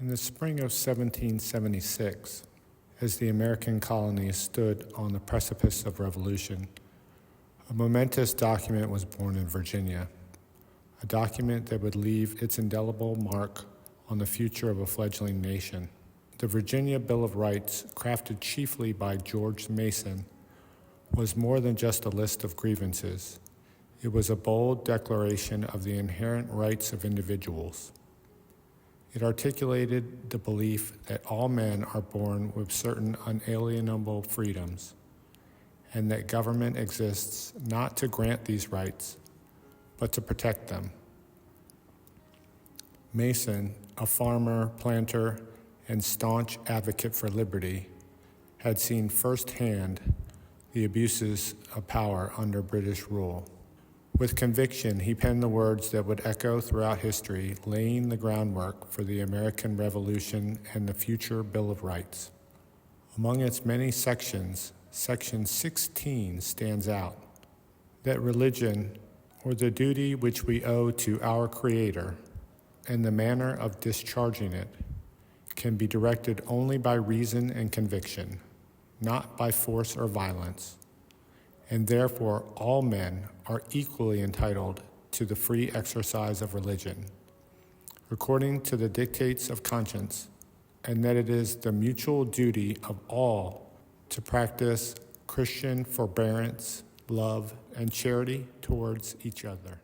In the spring of 1776, as the American colonies stood on the precipice of revolution, a momentous document was born in Virginia, a document that would leave its indelible mark on the future of a fledgling nation. The Virginia Bill of Rights, crafted chiefly by George Mason, was more than just a list of grievances. It was a bold declaration of the inherent rights of individuals. It articulated the belief that all men are born with certain unalienable freedoms, and that government exists not to grant these rights, but to protect them. Mason, a farmer, planter, and staunch advocate for liberty, had seen firsthand the abuses of power under British rule. With conviction, he penned the words that would echo throughout history, laying the groundwork for the American Revolution and the future Bill of Rights. Among its many sections, Section 16 stands out, that religion, or the duty which we owe to our Creator, and the manner of discharging it, can be directed only by reason and conviction, not by force or violence, and therefore all men are equally entitled to the free exercise of religion, according to the dictates of conscience, and that it is the mutual duty of all to practice Christian forbearance, love, and charity towards each other.